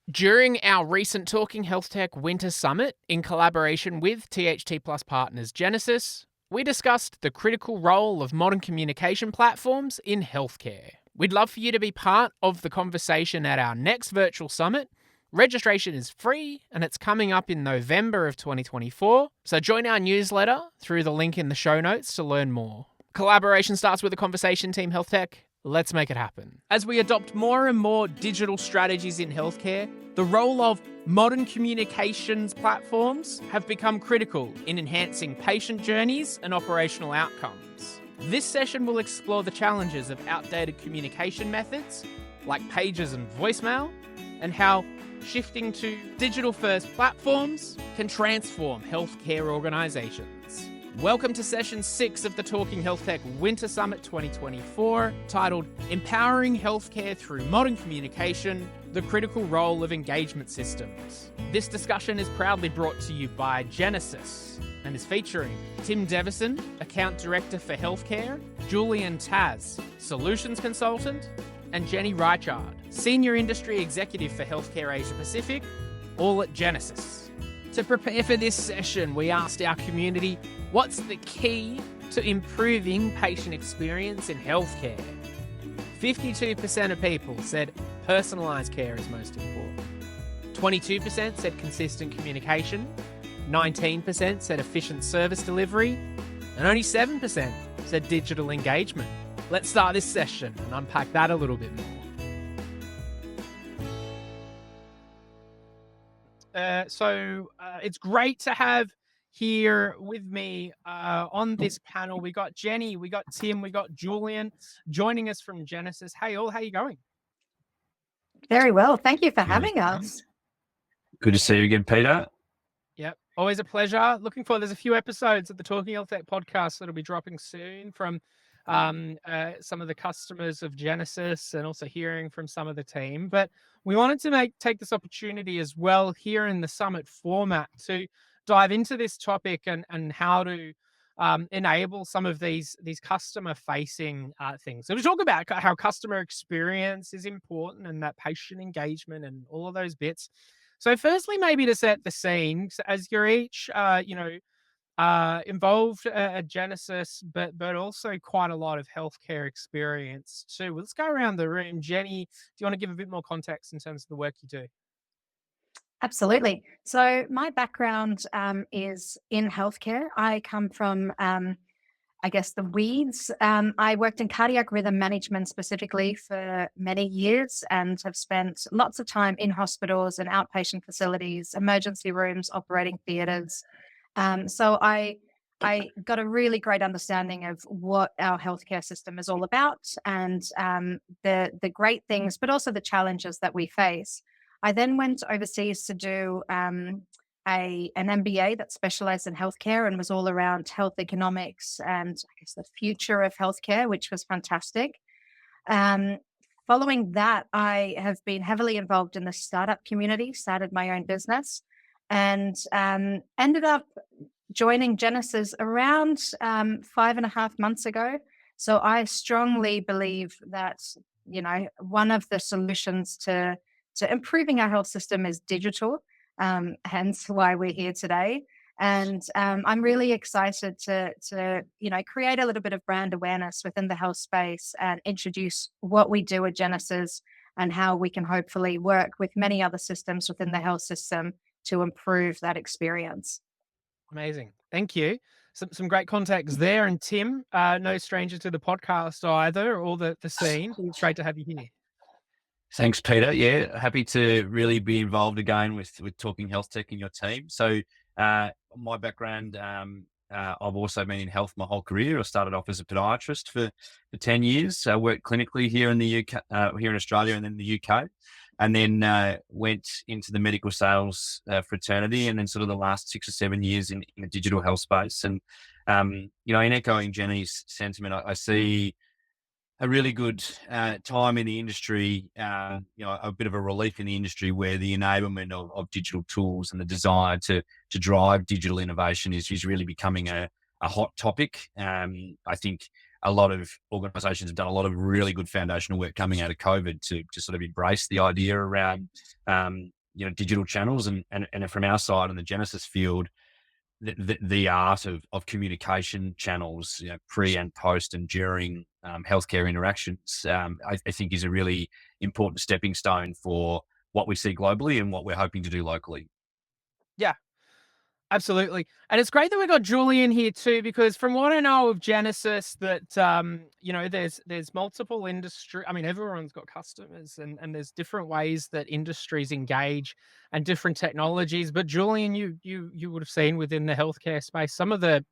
During our recent Talking HealthTech Winter Summit, in collaboration with THT Plus partners Genesys, we discussed the critical role of modern communication platforms in healthcare. We'd love for you to be part of the conversation at our next virtual summit. Registration is free and it's coming up in November of 2024, so join our newsletter through the link in the show notes to learn more. Collaboration starts with a conversation, Team HealthTech. Let's make it happen. As we adopt more and more digital strategies in healthcare, the role of modern communications platforms have become critical in enhancing patient journeys and operational outcomes. This session will explore the challenges of outdated communication methods, like pages and voicemail, and how shifting to digital-first platforms can transform healthcare organizations. Welcome to Session 6 of the Talking HealthTech Winter Summit 2024, titled Empowering Healthcare Through Modern Communication, the Critical Role of Engagement Systems. This discussion is proudly brought to you by Genesys and is featuring Tim Deveson, Account Director for Healthcare, Julian Tass, Solutions Consultant, and Jenny Reichard, Senior Industry Executive for Healthcare Asia Pacific, all at Genesys. To prepare for this session, we asked our community, what's the key to improving patient experience in healthcare? 52% of people said personalised care is most important. 22% said consistent communication. 19% said efficient service delivery. And only 7% said digital engagement. Let's start this session and unpack that a little bit more. It's great to have here with me on this panel. We got Jenny, we got Tim, we got Julian joining us from Genesys. Hey all, how are you going? Very well. Thank you for having us. Good to see you again, Peter. Yep, always a pleasure. Looking forward. There's a few episodes of the Talking HealthTech podcast that'll be dropping soon from some of the customers of Genesys and also hearing from some of the team. But we wanted to take this opportunity as well here in the summit format to dive into this topic and how to enable some of these customer-facing things. So to talk about how customer experience is important and that patient engagement and all of those bits. So firstly, maybe to set the scene, as you're each, involved at Genesys, but also quite a lot of healthcare experience too. Let's go around the room. Jenny, do you want to give a bit more context in terms of the work you do? Absolutely. So my background is in healthcare. I come from, I guess, the weeds. I worked in cardiac rhythm management specifically for many years and have spent lots of time in hospitals and outpatient facilities, emergency rooms, operating theatres. So I got a really great understanding of what our healthcare system is all about and the great things, but also the challenges that we face. I then went overseas to do an MBA that specialized in healthcare and was all around health economics and I guess the future of healthcare, which was fantastic. Following that, I have been heavily involved in the startup community, started my own business, and ended up joining Genesys around 5.5 months ago. So I strongly believe that, one of the solutions to improving our health system is digital, hence why we're here today. And I'm really excited to create a little bit of brand awareness within the health space and introduce what we do at Genesys and how we can hopefully work with many other systems within the health system to improve that experience. Amazing. Thank you. Some great context there. And Tim, no stranger to the podcast either, or the scene. It's great to have you here. Thanks, Peter. Yeah, happy to really be involved again with Talking HealthTech and your team. So my background, I've also been in health my whole career. I started off as a podiatrist for 10 years. I worked clinically here in the UK, here in Australia and then the UK. And then went into the medical sales fraternity, and then sort of the last 6 or 7 years in the digital health space. And, in echoing Jenny's sentiment, I see a really good time in the industry, a bit of a relief in the industry where the enablement of digital tools and the desire to drive digital innovation is really becoming a hot topic. I think a lot of organisations have done a lot of really good foundational work coming out of COVID to sort of embrace the idea around digital channels, and from our side in the Genesys field, the art of communication channels, pre and post and during healthcare interactions, I think is a really important stepping stone for what we see globally and what we're hoping to do locally. Yeah, absolutely. And it's great that we got Julian here too, because from what I know of Genesys, that there's multiple industry. I mean, everyone's got customers, and there's different ways that industries engage and different technologies. But Julian, you would have seen within the healthcare space some of the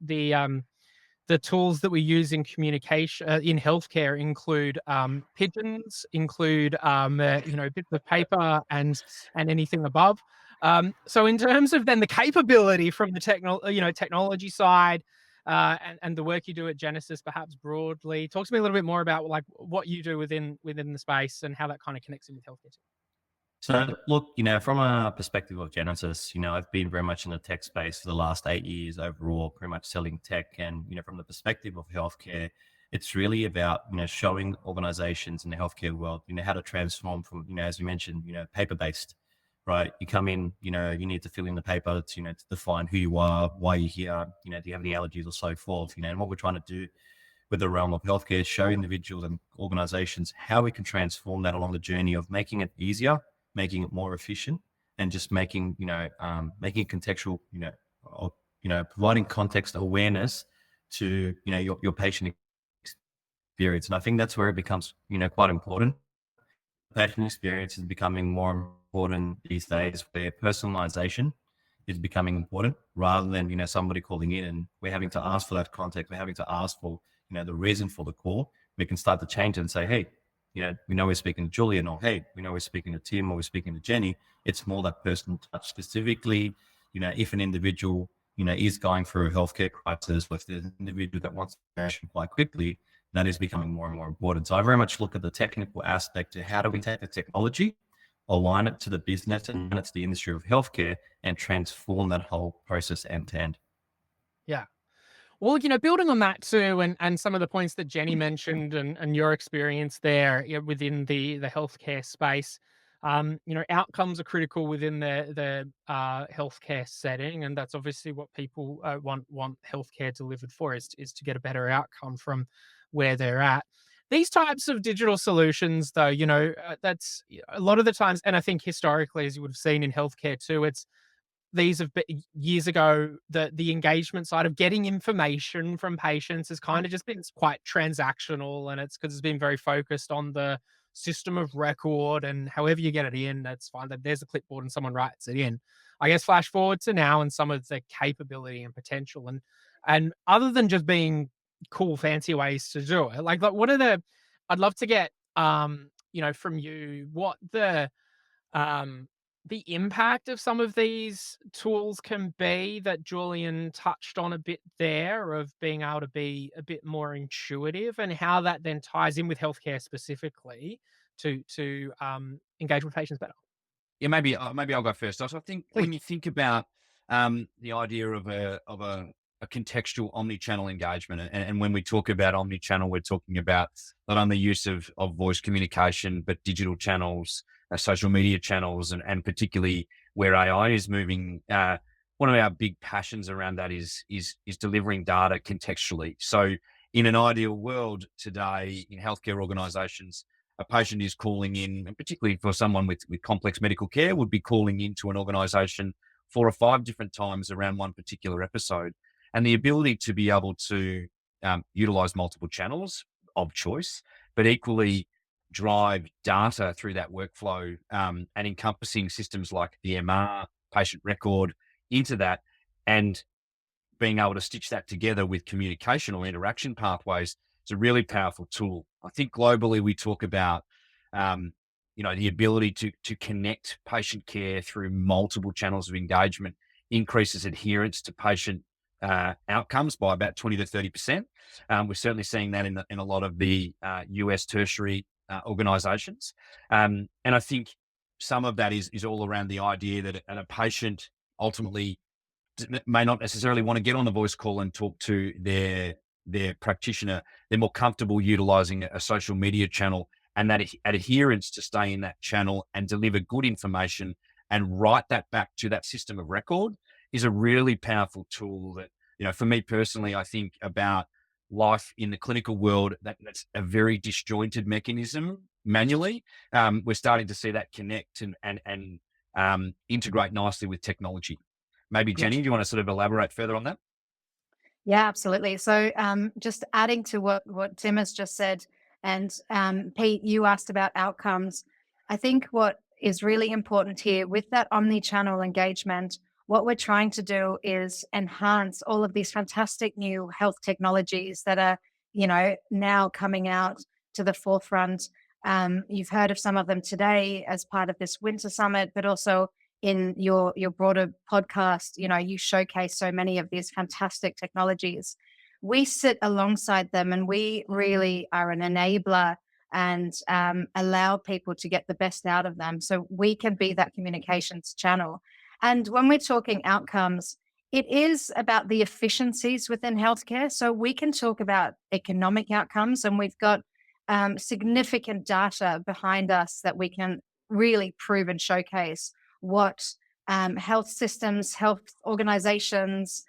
tools that we use in communication in healthcare include pigeons, include bits of paper and anything above. So in terms of then the capability from the technology side, and the work you do at Genesys, perhaps broadly, talk to me a little bit more about like what you do within the space and how that kind of connects in with healthcare too. So, look, from a perspective of Genesis, I've been very much in the tech space for the last 8 years overall, pretty much selling tech. And, from the perspective of healthcare, it's really about, showing organizations in the healthcare world, how to transform from, as you mentioned, paper-based, right? You come in, you need to fill in the paper to define who you are, why you're here, do you have any allergies or so forth, and what we're trying to do with the realm of healthcare is show individuals and organizations how we can transform that along the journey of making it easier, making it more efficient, and just making making it contextual, or, providing context awareness to your patient experience. And I think that's where it becomes quite important. Patient experience is becoming more important these days, where personalization is becoming important rather than somebody calling in and we're having to ask for that context. We're having to ask for the reason for the call. We can start to change it and say, hey, we know we're speaking to Julian, or hey, we know we're speaking to Tim, or we're speaking to Jenny. It's more that personal touch. Specifically, if an individual, is going through a healthcare crisis, or if there's an individual that wants information quite quickly, that is becoming more and more important. So I very much look at the technical aspect to how do we take the technology, align it to the business and align it to the industry of healthcare, and transform that whole process end to end. Yeah. Well, building on that too, and some of the points that Jenny mentioned, and your experience there within the healthcare space, outcomes are critical within the healthcare setting, and that's obviously what people want healthcare delivered for, is to get a better outcome from where they're at. These types of digital solutions, though, that's a lot of the times, and I think historically, as you would have seen in healthcare too, these have been years ago, the engagement side of getting information from patients has kind of just been quite transactional, and it's because it's been very focused on the system of record, and however you get it in, that's fine. That there's a clipboard and someone writes it in. I guess flash forward to now and some of the capability and potential, and other than just being cool, fancy ways to do it, like what are the? I'd love to get from you what the impact of some of these tools can be, that Julian touched on a bit there, of being able to be a bit more intuitive, and how that then ties in with healthcare specifically to engage with patients better. Yeah, maybe I'll go first. So I think Please. when you think about the idea of a contextual omni-channel engagement, and when we talk about omni-channel, we're talking about not only use of voice communication, but digital channels, social media channels, and particularly where AI is moving. One of our big passions around that is delivering data contextually. So in an ideal world today in healthcare organizations, a patient is calling in, and particularly for someone with complex medical care, would be calling into an organization 4 or 5 different times around one particular episode. And the ability to be able to utilize multiple channels of choice, but equally drive data through that workflow, and encompassing systems like the MR, patient record into that, and being able to stitch that together with communication or interaction pathways is a really powerful tool. I think globally we talk about, the ability to connect patient care through multiple channels of engagement increases adherence to patient outcomes by about 20 to 30%. We're certainly seeing that in a lot of the US tertiary organizations. And I think some of that is all around the idea that a patient ultimately may not necessarily want to get on the voice call and talk to their practitioner. They're more comfortable utilizing a social media channel, and that adherence to stay in that channel and deliver good information and write that back to that system of record is a really powerful tool that, for me personally, I think about life in the clinical world, that's a very disjointed mechanism manually. We're starting to see that connect and integrate nicely with technology. Maybe Jenny, do you want to sort of elaborate further on that? Yeah, absolutely. So just adding to what Tim has just said, and Pete, you asked about outcomes. I think what is really important here with that omni-channel engagement, what we're trying to do is enhance all of these fantastic new health technologies that are, now coming out to the forefront. You've heard of some of them today as part of this Winter Summit, but also in your broader podcast, you showcase so many of these fantastic technologies. We sit alongside them, and we really are an enabler and allow people to get the best out of them, so we can be that communications channel. And when we're talking outcomes, it is about the efficiencies within healthcare. So we can talk about economic outcomes, and we've got significant data behind us that we can really prove and showcase what health systems, health organizations,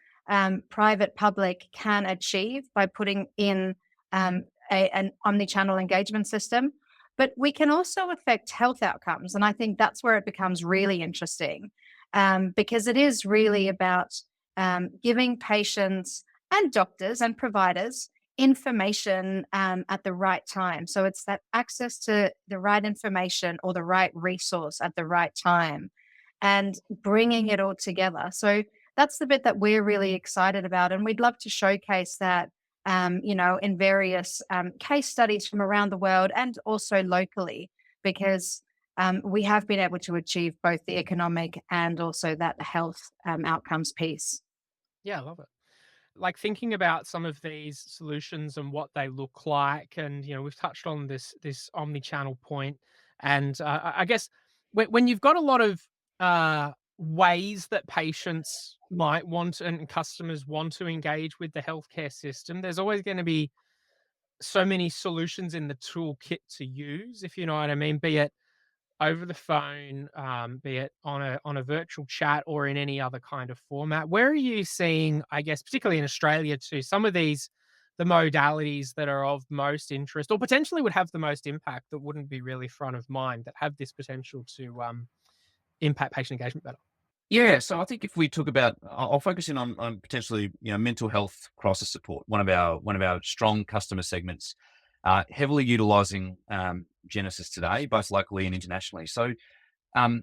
private, public can achieve by putting in an omni-channel engagement system. But we can also affect health outcomes. And I think that's where it becomes really interesting, because it is really about giving patients and doctors and providers information at the right time. So it's that access to the right information or the right resource at the right time, and bringing it all together. So that's the bit that we're really excited about. And we'd love to showcase that, in various case studies from around the world and also locally, because we have been able to achieve both the economic and also that health outcomes piece. Yeah, I love it. Like thinking about some of these solutions and what they look like, and we've touched on this omni-channel point, and I guess when you've got a lot of ways that patients might want and customers want to engage with the healthcare system, there's always going to be so many solutions in the toolkit to use, if you know what I mean, be it over the phone, be it on a virtual chat or in any other kind of format. Where are you seeing, I guess, particularly in Australia too, some of the modalities that are of most interest or potentially would have the most impact that wouldn't be really front of mind, that have this potential to impact patient engagement better? Yeah, so I think if we talk about, I'll focus in on potentially, mental health crisis support. One of our strong customer segments, heavily utilizing Genesys today, both locally and internationally. So,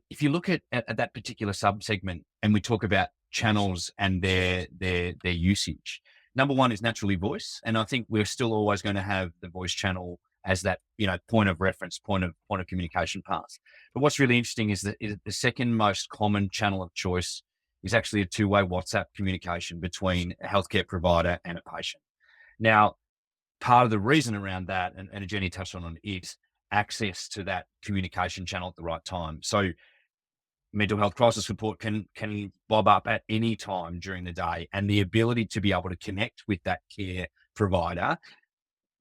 if you look at that particular sub segment, and we talk about channels and their usage, number one is naturally voice, and I think we're still always going to have the voice channel as that point of reference, point of communication path. But what's really interesting is that the second most common channel of choice is actually a two-way WhatsApp communication between a healthcare provider and a patient. Now, part of the reason around that, and Jenny touched on it, is access to that communication channel at the right time. So mental health crisis support can bob up at any time during the day, and the ability to be able to connect with that care provider,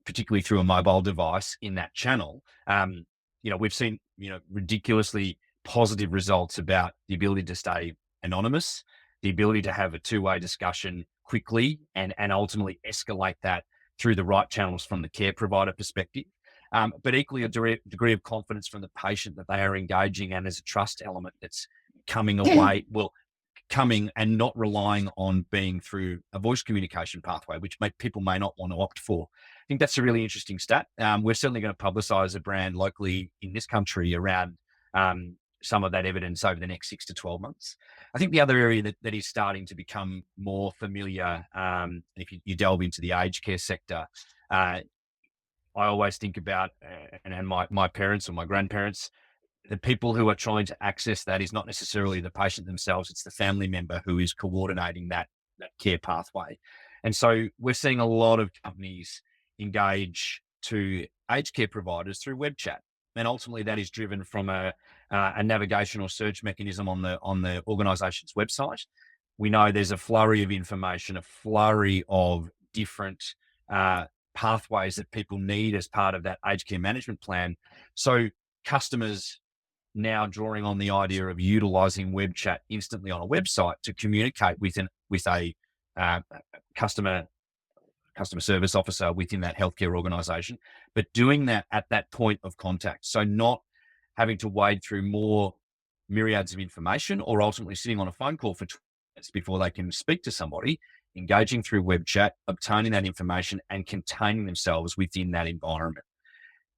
particularly through a mobile device in that channel. We've seen, ridiculously positive results about the ability to stay anonymous, the ability to have a two-way discussion quickly and ultimately escalate that through the right channels from the care provider perspective. But equally a degree of confidence from the patient that they are engaging, and as a trust element that's coming and not relying on being through a voice communication pathway, which people may not want to opt for. I think that's a really interesting stat. We're certainly going to publicize a brand locally in this country around some of that evidence over the next 6 to 12 months. I think the other area that is starting to become more familiar, if you delve into the aged care sector, I always think about, and my parents or my grandparents, the people who are trying to access that is not necessarily the patient themselves, it's the family member who is coordinating that care pathway. And so we're seeing a lot of companies engage to aged care providers through web chat. And ultimately that is driven from a navigation or search mechanism on the organization's website. We know there's a flurry of information, a flurry of different pathways that people need as part of that aged care management plan. So customers now drawing on the idea of utilizing web chat instantly on a website to communicate with a customer service officer within that healthcare organization, but doing that at that point of contact. So not having to wade through more myriads of information or ultimately sitting on a phone call for 20 minutes before they can speak to somebody, engaging through web chat, obtaining that information and containing themselves within that environment.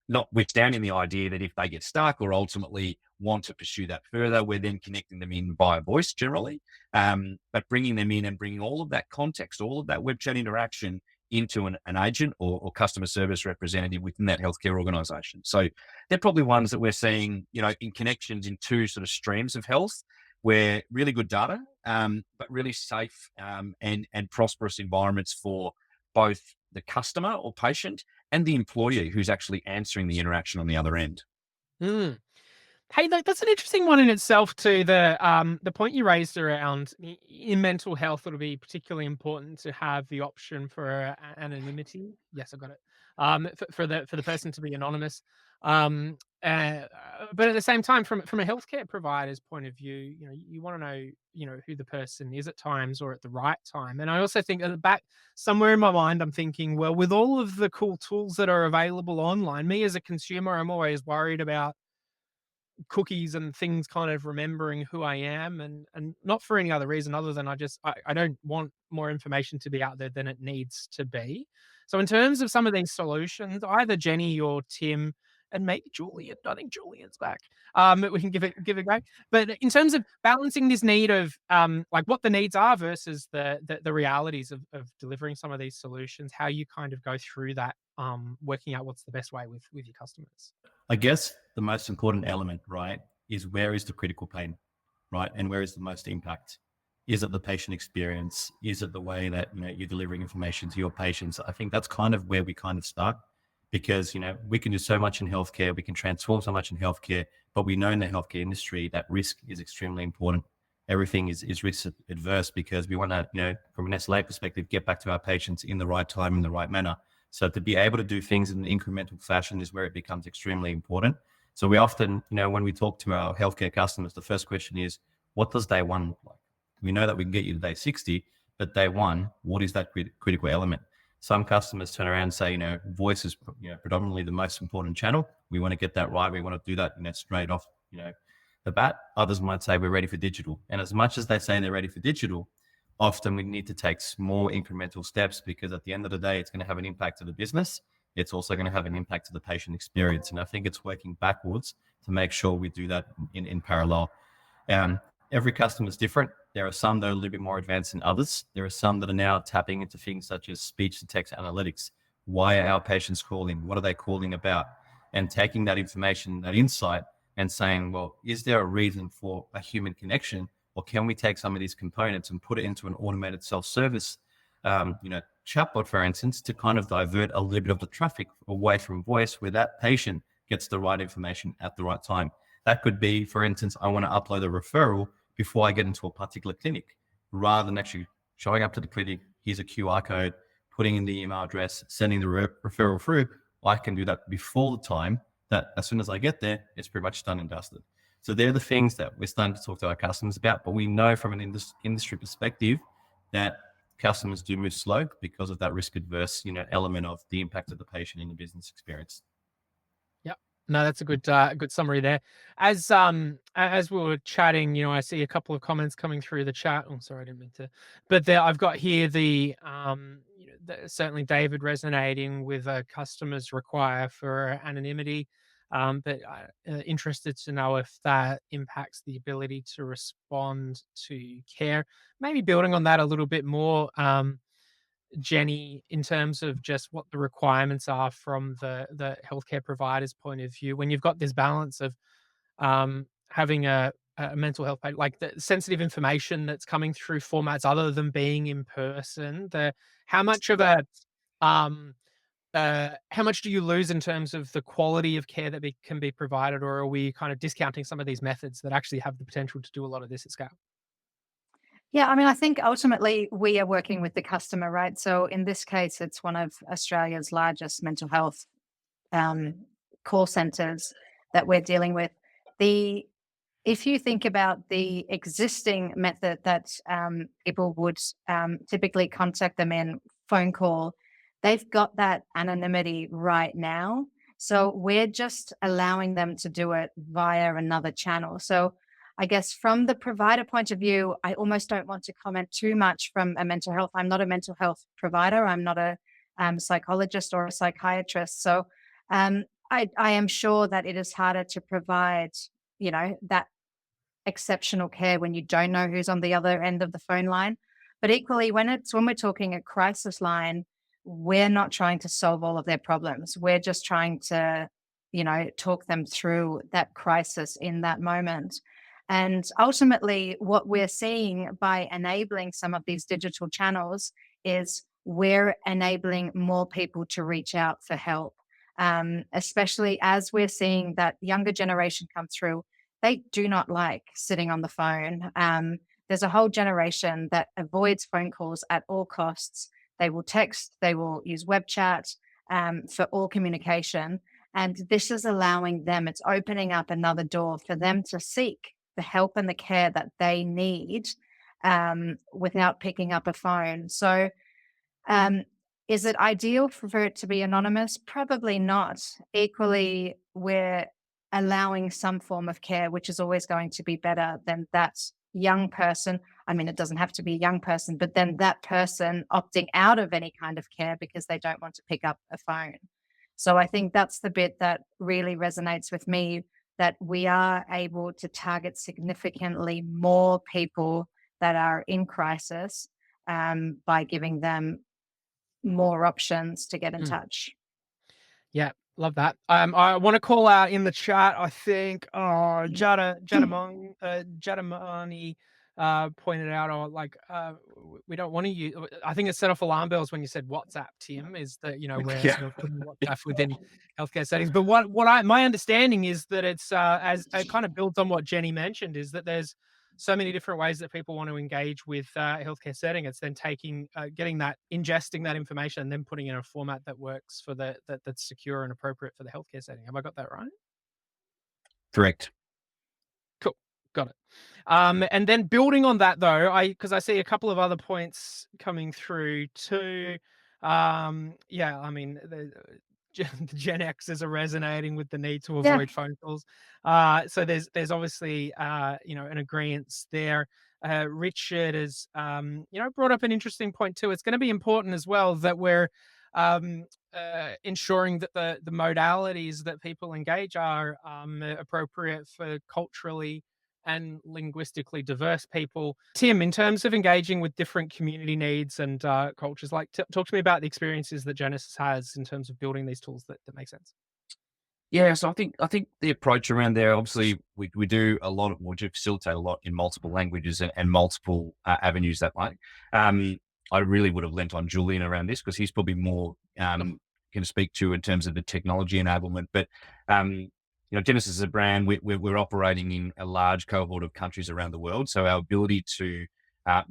Notwithstanding the idea that if they get stuck or ultimately want to pursue that further, we're then connecting them in via voice generally, but bringing them in and bringing all of that context, all of that web chat interaction into an agent or customer service representative within that healthcare organization. So they're probably ones that we're seeing, in connections in two sort of streams of health, where really good data, but really safe and prosperous environments for both the customer or patient and the employee who's actually answering the interaction on the other end. Mm. Hey, that's an interesting one in itself too. The point you raised around in mental health, it'll be particularly important to have the option for anonymity. Yes, I got it. For the person to be anonymous. But at the same time, from a healthcare provider's point of view, you want to know, who the person is at times or at the right time. And I also think at the back somewhere in my mind, I'm thinking, well, with all of the cool tools that are available online, me as a consumer, I'm always worried about cookies and things kind of remembering who I am, and not for any other reason other than I don't want more information to be out there than it needs to be. So in terms of some of these solutions, either Jenny or Tim, and maybe Julian, I think Julian's back. We can give it a go. But in terms of balancing this need of like what the needs are versus the realities of delivering some of these solutions, how you kind of go through that, working out what's the best way with your customers. I guess the most important element, right, is where is the critical pain, right? And where is the most impact? Is it the patient experience? Is it the way that, you're delivering information to your patients? I think that's kind of where we kind of start, because, we can do so much in healthcare, we can transform so much in healthcare, but we know in the healthcare industry that risk is extremely important. Everything is risk adverse because we want to, from an SLA perspective, get back to our patients in the right time, in the right manner. So to be able to do things in an incremental fashion is where it becomes extremely important. So we often, when we talk to our healthcare customers, the first question is, what does day one look like? We know that we can get you to day 60, but day one, what is that critical element? Some customers turn around and say, voice is predominantly the most important channel. We want to get that right. We want to do that, straight off, the bat. Others might say we're ready for digital. And as much as they say they're ready for digital, often we need to take small incremental steps, because at the end of the day, it's going to have an impact to the business. It's also going to have an impact to the patient experience. And I think it's working backwards to make sure we do that in parallel. Every customer is different. There are some that are a little bit more advanced than others. There are some that are now tapping into things such as speech to text analytics. Why are our patients calling? What are they calling about? And taking that information, that insight, and saying, well, is there a reason for a human connection? Or can we take some of these components and put it into an automated self-service, chatbot, for instance, to kind of divert a little bit of the traffic away from voice, where that patient gets the right information at the right time. That could be, for instance, I want to upload a referral before I get into a particular clinic, rather than actually showing up to the clinic. Here's a QR code, putting in the email address, sending the referral through. I can do that before the time that, as soon as I get there, it's pretty much done and dusted. So they're the things that we're starting to talk to our customers about, but we know from an industry perspective that customers do move slow because of that risk adverse, element of the impact of the patient in the business experience. Yep. No, that's a good summary there. As we were chatting, I see a couple of comments coming through the chat. Oh, sorry, I didn't mean to. But there, I've got here certainly David resonating with customers require for anonymity. But interested to know if that impacts the ability to respond to care. Maybe building on that a little bit more, Jenny, in terms of just what the requirements are from the healthcare provider's point of view, when you've got this balance of having a mental health, like the sensitive information that's coming through formats other than being in person, how much do you lose in terms of the quality of care that can be provided, or are we kind of discounting some of these methods that actually have the potential to do a lot of this at scale? Yeah, I think ultimately we are working with the customer, right? So in this case, it's one of Australia's largest mental health call centers that we're dealing with. The if you think about the existing method that people would typically contact them in, phone call, they've got that anonymity right now. So we're just allowing them to do it via another channel. So I guess from the provider point of view, I almost don't want to comment too much from a mental health. I'm not a mental health provider. I'm not a psychologist or a psychiatrist. So I am sure that it is harder to provide, that exceptional care when you don't know who's on the other end of the phone line. But equally, when we're talking a crisis line, we're not trying to solve all of their problems. We're just trying to, talk them through that crisis in that moment. And ultimately, what we're seeing by enabling some of these digital channels is we're enabling more people to reach out for help, especially as we're seeing that younger generation come through. They do not like sitting on the phone. There's a whole generation that avoids phone calls at all costs. They will text, they will use web chat for all communication. And this is allowing them, it's opening up another door for them to seek the help and the care that they need without picking up a phone. So is it ideal for it to be anonymous? Probably not. Equally, we're allowing some form of care, which is always going to be better than that young person. I mean, it doesn't have to be a young person, but then that person opting out of any kind of care because they don't want to pick up a phone. So I think that's the bit that really resonates with me, that we are able to target significantly more people that are in crisis by giving them more options to get in touch. Yeah, love that. I want to call out in the chat, I think, Jadamani pointed out, we don't want to use, I think it set off alarm bells when you said WhatsApp, Tim, is that, we're sort of putting WhatsApp within healthcare settings. But my understanding is that it's, as it kind of builds on what Jenny mentioned, is that there's so many different ways that people want to engage with healthcare setting. It's then getting that, ingesting that information, and then putting in a format that works for that's secure and appropriate for the healthcare setting. Have I got that right? Correct. Cool, got it. And then building on that, though, because I see a couple of other points coming through too. I mean, the Gen Xers are resonating with the need to avoid phone calls. So there's obviously an agreement there. Richard has brought up an interesting point too. It's going to be important as well that we're ensuring that the modalities that people engage are appropriate for culturally and linguistically diverse people. Tim, in terms of engaging with different community needs and cultures, talk to me about the experiences that Genesys has in terms of building these tools that make sense. Yeah, so I think the approach around there, obviously, we do a lot of, we do facilitate a lot in multiple languages and multiple avenues that way. I really would have lent on Julian around this because he's probably more can speak to in terms of the technology enablement. But Genesys is a brand. We're operating in a large cohort of countries around the world, so our ability to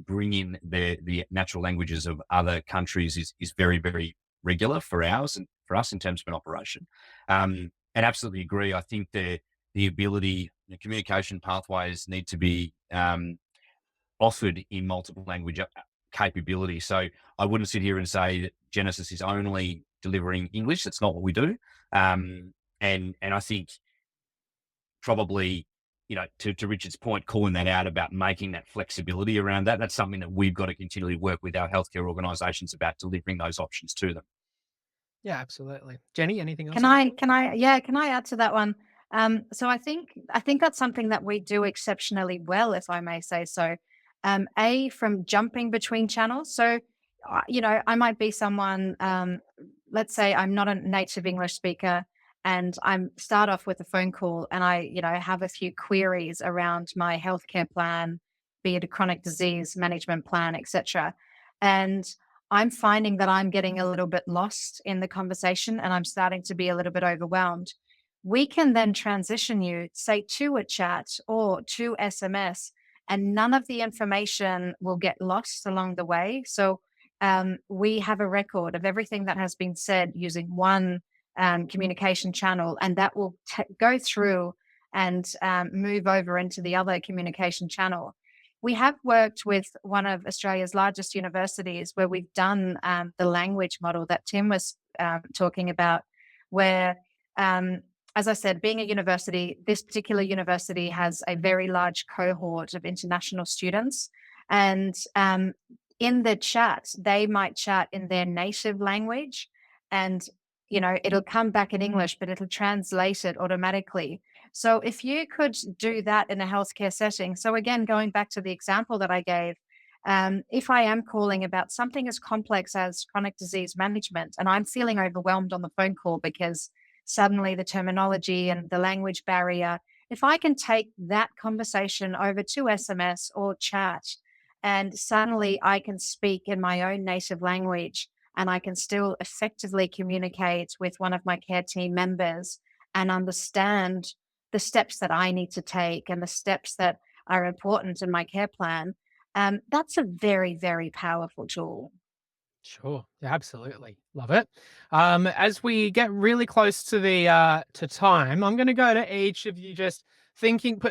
bring in the natural languages of other countries is very, very regular for ours and for us in terms of an operation. And absolutely agree. I think the ability, communication pathways need to be offered in multiple language capability. So I wouldn't sit here and say that Genesys is only delivering English. That's not what we do. And I think probably, to Richard's point, calling that out about making that flexibility around that, that's something that we've got to continually work with our healthcare organisations about delivering those options to them. Yeah, absolutely. Jenny, anything else? Can I add to that one? So I think that's something that we do exceptionally well, if I may say so. From jumping between channels. So, I might be someone, let's say I'm not a native English speaker, and I start off with a phone call and I have a few queries around my healthcare plan, be it a chronic disease management plan, etc. And I'm finding that I'm getting a little bit lost in the conversation and I'm starting to be a little bit overwhelmed. We can then transition you, say, to a chat or to SMS, and none of the information will get lost along the way. So we have a record of everything that has been said using one communication channel, and that will go through and move over into the other communication channel. We have worked with one of Australia's largest universities where we've done the language model that Tim was talking about, where, as I said, being a university, this particular university has a very large cohort of international students. And in the chat, they might chat in their native language, and it'll come back in English, but it'll translate it automatically. So if you could do that in a healthcare setting, so again, going back to the example that I gave, if I am calling about something as complex as chronic disease management, and I'm feeling overwhelmed on the phone call because suddenly the terminology and the language barrier, if I can take that conversation over to SMS or chat, and suddenly I can speak in my own native language, and I can still effectively communicate with one of my care team members and understand the steps that I need to take and the steps that are important in my care plan, that's a very, very powerful tool. Sure. Yeah, absolutely. Love it. As we get really close to the to time, I'm going to go to each of you just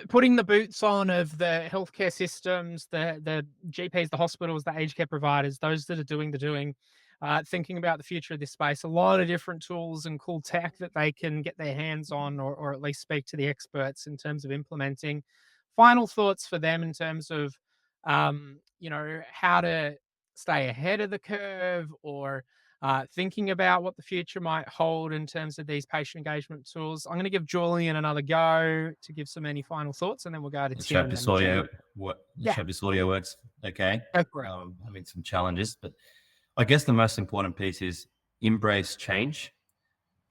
putting the boots on of the healthcare systems, the GPs, the hospitals, the aged care providers, those that are doing the doing, thinking about the future of this space. A lot of different tools and cool tech that they can get their hands on, or at least speak to the experts in terms of implementing. Final thoughts for them in terms of, how to stay ahead of the curve, or thinking about what the future might hold in terms of these patient engagement tools. I'm going to give Julian another go to give any final thoughts, and then we'll go to Let's Tim. hope this audio works okay. Go for it. Having some challenges, but I guess the most important piece is embrace change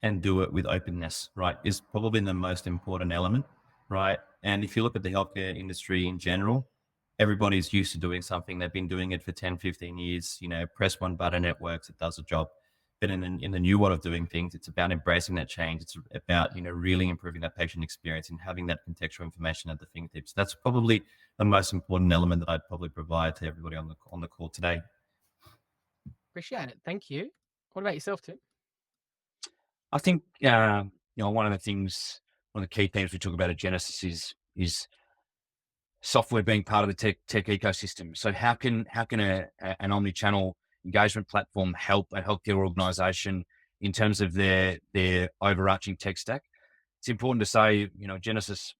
and do it with openness, right? Is probably the most important element, right? And if you look at the healthcare industry in general, everybody's used to doing something. They've been doing it for 10, 15 years, press one button, it works, it does a job. But in the new world of doing things, it's about embracing that change. It's about, really improving that patient experience and having that contextual information at the fingertips. That's probably the most important element that I'd probably provide to everybody on the call today. Appreciate it. Thank you. What about yourself, Tim? I think, one of the key themes we talk about at Genesys is software being part of the tech ecosystem. So how can an omni-channel engagement platform help a healthcare organization in terms of their overarching tech stack? It's important to say, Genesys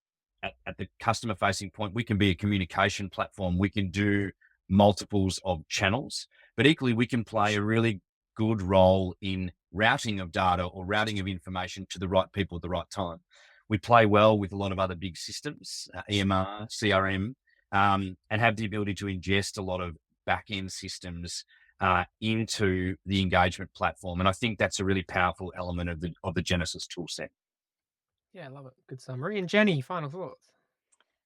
at the customer facing point, we can be a communication platform. We can do multiples of channels, but equally we can play a really good role in routing of data or routing of information to the right people at the right time. We play well with a lot of other big systems, EMR, CRM, and have the ability to ingest a lot of back-end systems into the engagement platform. And I think that's a really powerful element of the Genesys tool set. Yeah, I love it. Good summary. And Jenny, final thoughts?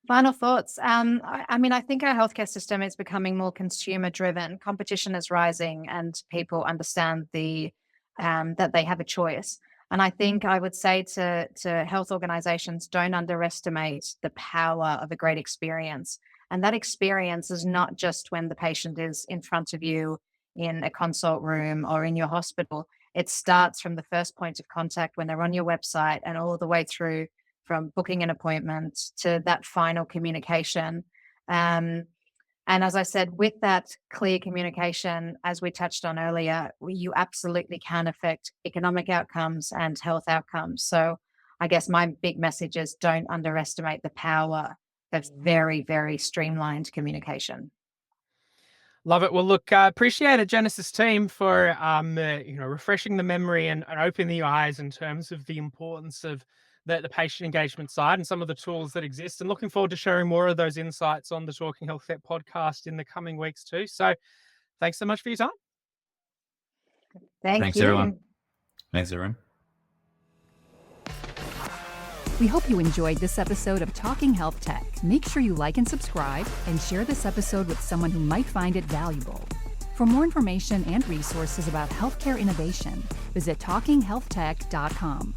Final thoughts. I think our healthcare system is becoming more consumer driven. Competition is rising and people understand that they have a choice. And I think I would say to health organizations, don't underestimate the power of a great experience. And that experience is not just when the patient is in front of you in a consult room or in your hospital. It starts from the first point of contact when they're on your website and all the way through from booking an appointment to that final communication. And as I said, with that clear communication, as we touched on earlier, you absolutely can affect economic outcomes and health outcomes. So I guess my big message is don't underestimate the power of very, very streamlined communication. Love it. Well, look, appreciate it, Genesys team, for refreshing the memory and opening the eyes in terms of the importance of the patient engagement side and some of the tools that exist. And looking forward to sharing more of those insights on the Talking HealthTech podcast in the coming weeks too. So thanks so much for your time. Thanks you. Everyone. Thanks, everyone. We hope you enjoyed this episode of Talking Health Tech. Make sure you like and subscribe and share this episode with someone who might find it valuable. For more information and resources about healthcare innovation, visit talkinghealthtech.com.